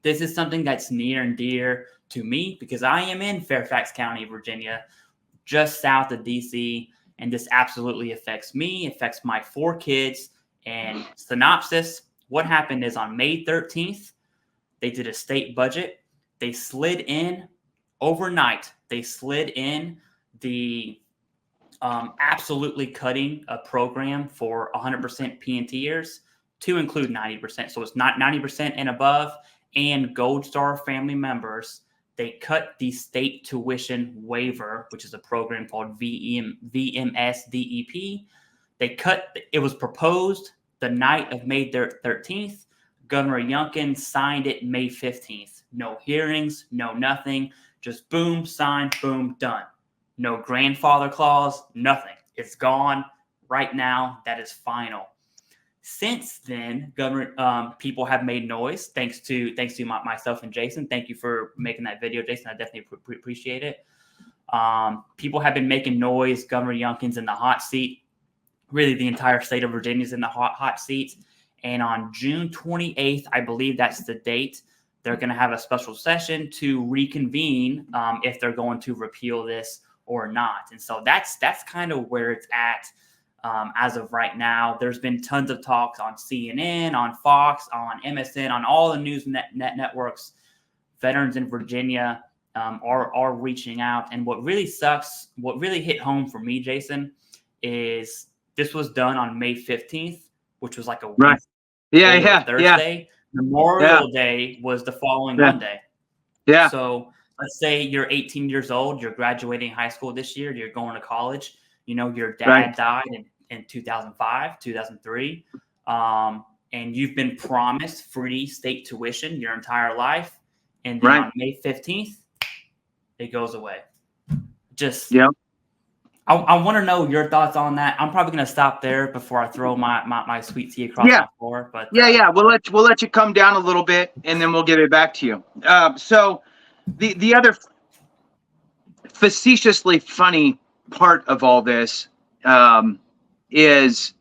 This is something that's near and dear to me because I am in Fairfax County, Virginia, just south of DC, and this absolutely affects me, affects my 4 kids. And synopsis, what happened is on May 13th, they did a state budget. They slid in overnight. They slid in the absolutely cutting a program for 100% P&Ters to include 90%. So it's not 90% and above, and Gold Star family members. They cut the state tuition waiver, which is a program called VMSDEP. They cut, it was proposed the night of May 13th. Governor Youngkin signed it May 15th. No hearings, no nothing. Just boom, signed, boom, done. No grandfather clause, nothing. It's gone right now. That is final. Since then, people have made noise. Thanks to myself and Jason. Thank you for making that video, Jason. I definitely appreciate it. People have been making noise. Governor Youngkin's in the hot seat. Really, the entire state of Virginia is in the hot seat. And on June 28th, I believe that's the date, they're going to have a special session to reconvene if they're going to repeal this or not. And so that's kind of where it's at as of right now. There's been tons of talks on CNN, on Fox, on MSN, on all the news networks. Veterans in Virginia are reaching out. And what really sucks, what really hit home for me, Jason, is this was done on May 15th, which was like a week. Right. Yeah. Thursday. Memorial Day was the following Monday. Yeah. So let's say you're 18 years old, you're graduating high school this year, you're going to college. You know, your dad died in 2005, 2003. And you've been promised free state tuition your entire life. And then on May 15th, it goes away. I want to know your thoughts on that. I'm probably going to stop there before I throw my sweet tea across the floor. But we'll let you come down a little bit, and then we'll give it back to you. So the other facetiously funny part of all this is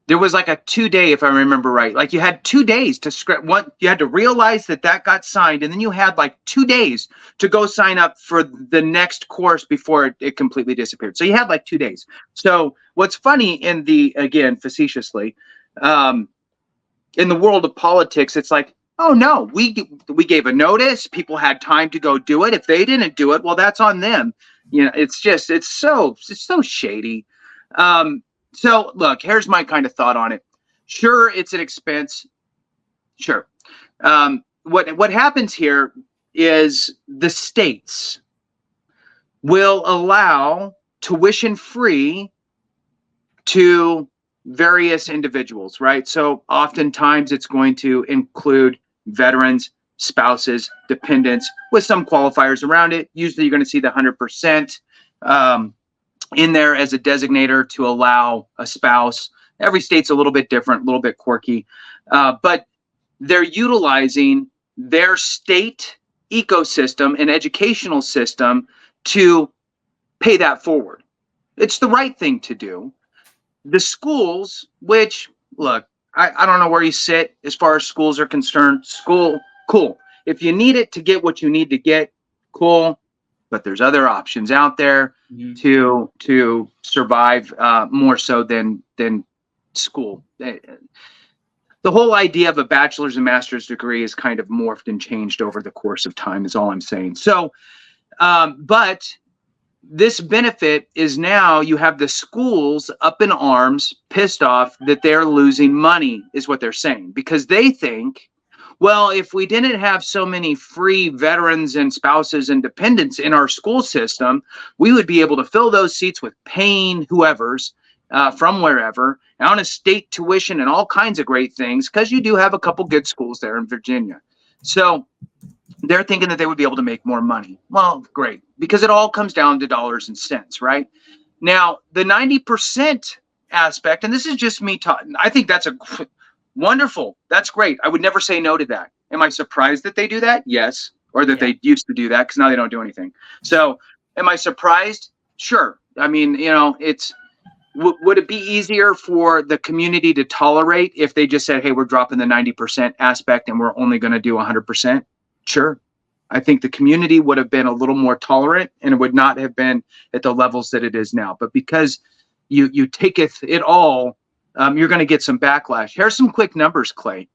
there was like a 2-day, if I remember right, like you had 2 days to script one. You had to realize that got signed, and then you had like 2 days to go sign up for the next course before it completely disappeared. So you had like 2 days. So what's funny in again, facetiously, in the world of politics, it's like, oh no, we gave a notice. People had time to go do it. If they didn't do it, well, that's on them. You know, it's so shady. So look, here's my kind of thought on it. Sure, it's an expense. Sure. What happens here is the states will allow tuition free to various individuals, right? So oftentimes it's going to include veterans, spouses, dependents, with some qualifiers around it. Usually you're going to see the 100% in there as a designator to allow a spouse. Every state's a little bit different, a little bit quirky, but they're utilizing their state ecosystem and educational system to pay that forward. It's the right thing to do. The schools, which, look, I don't know where you sit as far as schools are concerned. School, cool. If you need it to get what you need to get, cool. But there's other options out there to survive more so than school. The whole idea of a bachelor's and master's degree is kind of morphed and changed over the course of time, is all I'm saying. So, but this benefit is now you have the schools up in arms, pissed off that they're losing money, is what they're saying, because they think, well, if we didn't have so many free veterans and spouses and dependents in our school system, we would be able to fill those seats with paying whoever's from wherever, on a state tuition and all kinds of great things, because you do have a couple good schools there in Virginia. So they're thinking that they would be able to make more money. Well, great, because it all comes down to dollars and cents, right? Now, the 90% aspect, and this is just me talking, I think that's wonderful. That's great. I would never say no to that. Am I surprised that they do that? Yes. Or that they used to do that, because now they don't do anything. So am I surprised? Sure. I mean, you know, would it be easier for the community to tolerate if they just said, hey, we're dropping the 90% aspect and we're only going to do 100%? Sure. I think the community would have been a little more tolerant, and it would not have been at the levels that it is now. But because you taketh it all, you're going to get some backlash. Here's some quick numbers, Clay.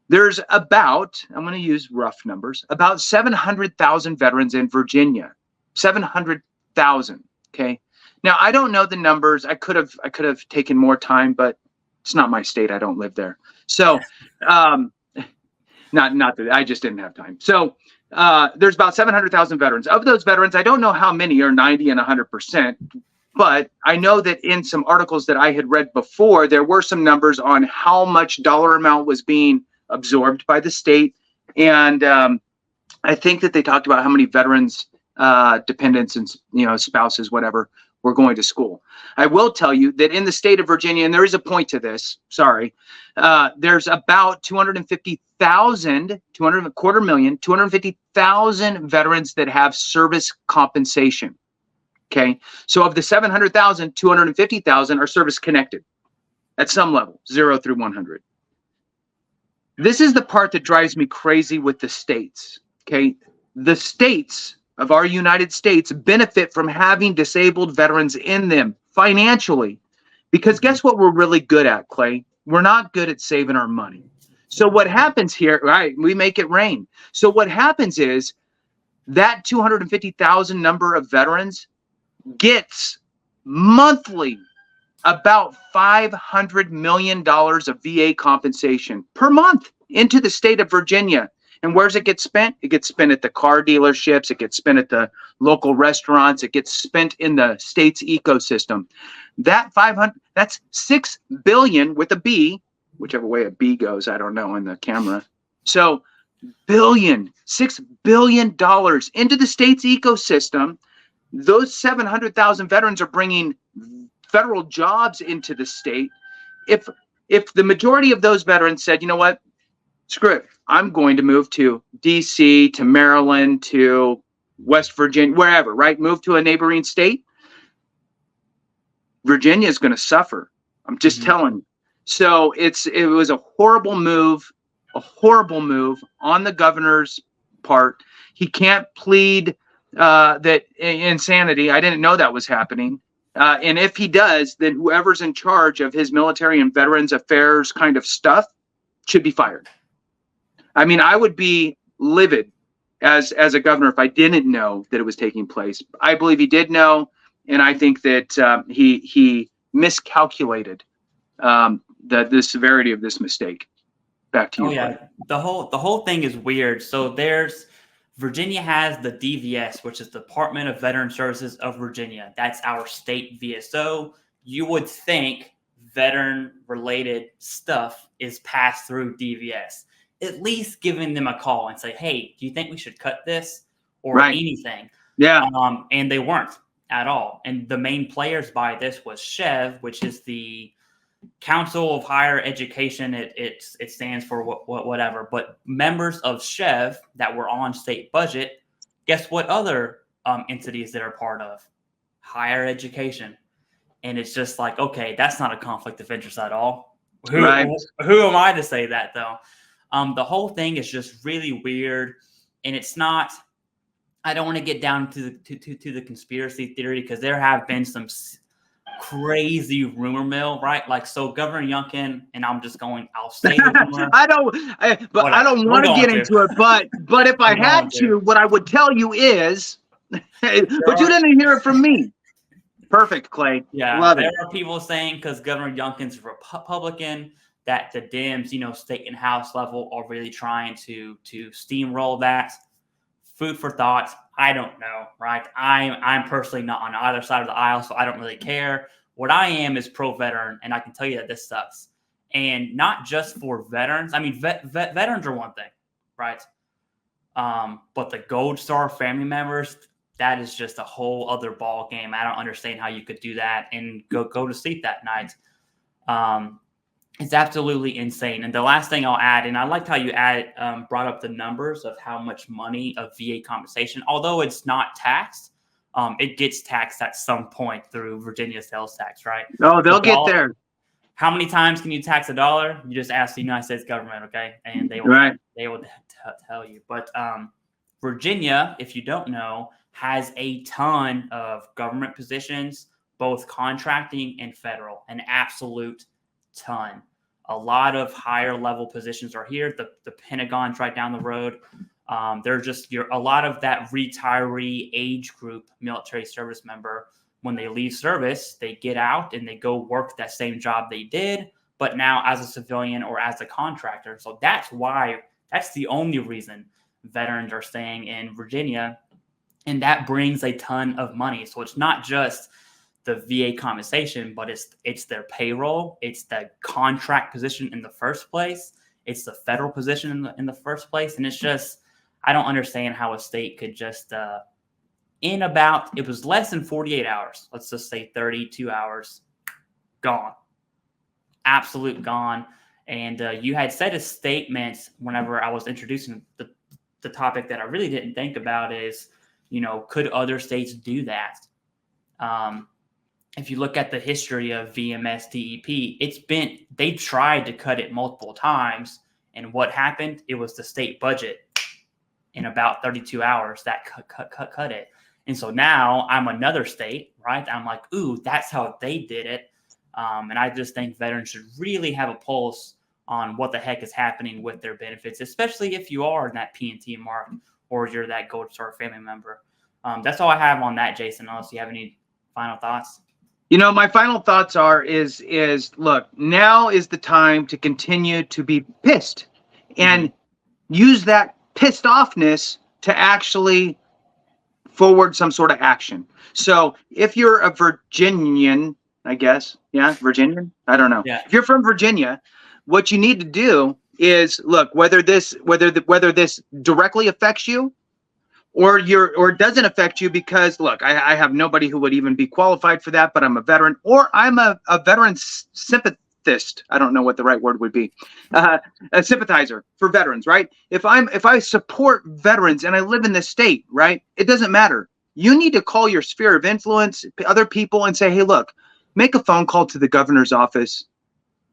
There's about, I'm going to use rough numbers, about 700,000 veterans in Virginia. 700,000. Okay. Now I don't know the numbers. I could have taken more time, but it's not my state. I don't live there. So, not that I just didn't have time. So there's about 700,000 veterans. Of those veterans, I don't know how many are 90 and 100%, but I know that in some articles that I had read before, there were some numbers on how much dollar amount was being absorbed by the state. And I think that they talked about how many veterans, dependents and, spouses, whatever, were going to school. I will tell you that in the state of Virginia, and there is a point to this, sorry, there's about 250,000 veterans that have service compensation. Okay. So of the 700,000, 250,000 are service connected at some level, 0 through 100. This is the part that drives me crazy with the states. Okay. The states of our United States benefit from having disabled veterans in them financially, because guess what we're really good at, Clay? We're not good at saving our money. So what happens here, right? We make it rain. So what happens is that 250,000 number of veterans gets monthly about $500 million of VA compensation per month into the state of Virginia. And where's it get spent? It gets spent at the car dealerships. It gets spent at the local restaurants. It gets spent in the state's ecosystem. That's $6 billion with a B, whichever way a B goes, I don't know in the camera. So $6 billion into the state's ecosystem. Those 700,000 veterans are bringing federal jobs into the state. If the majority of those veterans said, you know what, screw it, I'm going to move to DC, to Maryland, to West Virginia, wherever, right? Move to a neighboring state. Virginia is going to suffer. I'm just telling you. So it was a horrible move on the governor's part. He can't plead that insanity. I didn't know that was happening. And if he does, then whoever's in charge of his military and veterans affairs kind of stuff should be fired. I mean, I would be livid as a governor if I didn't know that it was taking place. I believe he did know, and I think that he miscalculated the severity of this mistake. Back to you. Oh yeah, the whole thing is weird. So Virginia has the DVS, which is Department of Veteran Services of Virginia. That's our state VSO. You would think veteran-related stuff is passed through DVS. At least giving them a call and say, hey, do you think we should cut this or anything? Yeah. And they weren't at all. And the main players by this was SHEV, which is the Council of Higher Education. It stands for whatever. But members of SHEV that were on state budget, guess what other entities that are part of? Higher education. And it's just like, okay, that's not a conflict of interest at all. Who am I to say that, though? The whole thing is just really weird, and it's not. I don't want to get down to the conspiracy theory, because there have been some crazy rumor mill, right? Like, so Governor Youngkin, and I'll say the rumor. I don't want to get into it, but if I had to, what I would tell you is, but you didn't hear it from me. Perfect, Clay. Yeah, there are people saying, because Governor Youngkin's a Republican, that the Dems, state and house level, are really trying to steamroll that. Food for thought. I don't know, right? I'm personally not on either side of the aisle, so I don't really care. What I am is pro-veteran, and I can tell you that this sucks. And not just for veterans. I mean, veterans are one thing, right? But the Gold Star family members, that is just a whole other ball game. I don't understand how you could do that and go to sleep that night. It's absolutely insane. And the last thing I'll add, and I liked how you brought up the numbers of how much money of VA compensation, although it's not taxed, it gets taxed at some point through Virginia sales tax, right? Oh, they'll get there. How many times can you tax $1? You just ask the United States government, okay? And they will tell you. But Virginia, if you don't know, has a ton of government positions, both contracting and federal, an absolute ton. A lot of higher level positions are here. The Pentagon's right down the road. They're just a lot of that retiree age group military service member. When they leave service, they get out and they go work that same job they did, but now as a civilian or as a contractor. So that's the only reason veterans are staying in Virginia. And that brings a ton of money. So it's not just the VA compensation, but it's their payroll, it's the contract position in the first place, it's the federal position in the first place. And it's just, I don't understand how a state could just it was less than 48 hours, let's just say 32 hours, gone, absolute gone. And you had said a statement whenever I was introducing the topic that I really didn't think about is, could other states do that? If you look at the history of VMS DEP, they tried to cut it multiple times. And what happened? It was the state budget in about 32 hours that cut it. And so now I'm another state, right? I'm like, ooh, that's how they did it. And I just think veterans should really have a pulse on what the heck is happening with their benefits, especially if you are in that P&T mark or you're that Gold Star family member. That's all I have on that, Jason, unless you have any final thoughts. My final thoughts is look, now is the time to continue to be pissed and use that pissed offness to actually forward some sort of action. So if you're a Virginian, I guess, Virginian, I don't know. Yeah. If you're from Virginia, what you need to do is look, whether this directly affects you or it doesn't affect you, because look, I have nobody who would even be qualified for that, but I'm a veteran, or I'm a veteran sympathist. I don't know what the right word would be. A sympathizer for veterans, right? If I support veterans and I live in this state, right? It doesn't matter. You need to call your sphere of influence, other people, and say, hey, look, make a phone call to the governor's office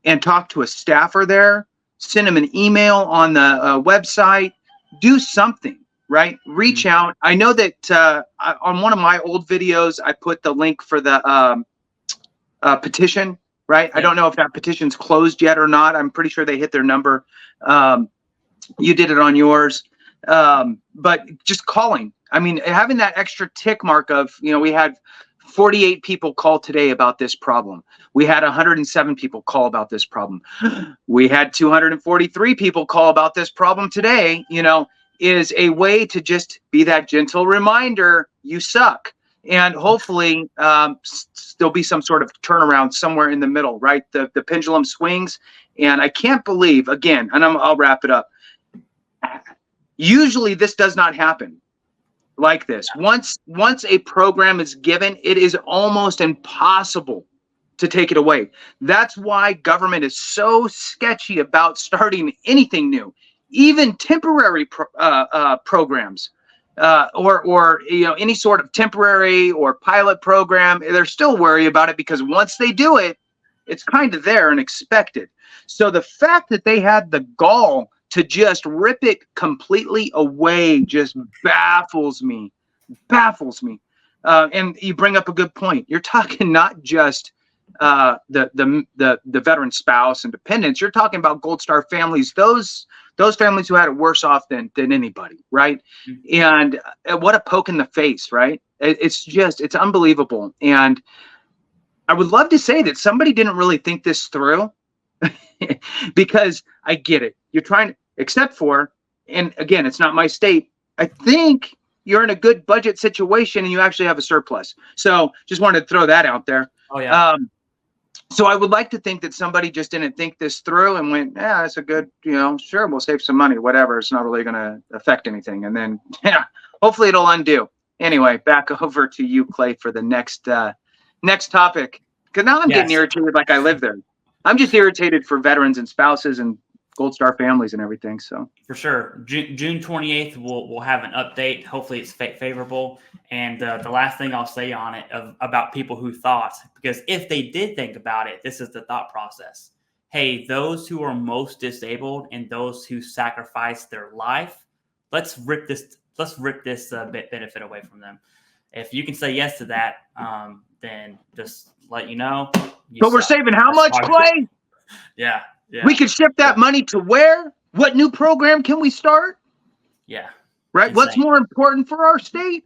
and talk to a staffer there, send them an email on the website, do something. Right? Reach out. I know that on one of my old videos, I put the link for the petition, right? Yeah. I don't know if that petition's closed yet or not. I'm pretty sure they hit their number. You did it on yours. But just calling. I mean, having that extra tick mark of, we had 48 people call today about this problem. We had 107 people call about this problem. We had 243 people call about this problem today, is a way to just be that gentle reminder, you suck. And hopefully there'll be some sort of turnaround somewhere in the middle, right? The pendulum swings. And I can't believe, again, and I'll wrap it up. Usually this does not happen like this. Once a program is given, it is almost impossible to take it away. That's why government is so sketchy about starting anything new. Even temporary programs or any sort of temporary or pilot program, they're still worried about it because once they do it, it's kind of there and expected. So the fact that they had the gall to just rip it completely away just baffles me. And you bring up a good point. You're talking not just the veteran spouse and dependents. You're talking about Gold Star families, those families who had it worse off than anybody, right? And what a poke in the face, right? It's unbelievable. And I would love to say that somebody didn't really think this through because I get it. You're trying to, except for, and again, it's not my state. I think you're in a good budget situation and you actually have a surplus. So just wanted to throw that out there. Oh, yeah. So I would like to think that somebody just didn't think this through and went, yeah, that's a good, sure, we'll save some money, whatever. It's not really going to affect anything. And then, hopefully it'll undo. Anyway, back over to you, Clay, for the next topic. Because now I'm getting irritated like I live there. I'm just irritated for veterans and spouses and Gold Star families and everything. So for sure, June 28th, we'll have an update. Hopefully it's favorable. And the last thing I'll say on it about people who thought, because if they did think about it, this is the thought process. hey, those who are most disabled and those who sacrifice their life, let's rip this benefit away from them. If you can say yes to that, then just let you know. But we're saving how much, Clay? Yeah. We could shift that money to where? What new program can we start? Yeah. Right. Insane. What's more important for our state?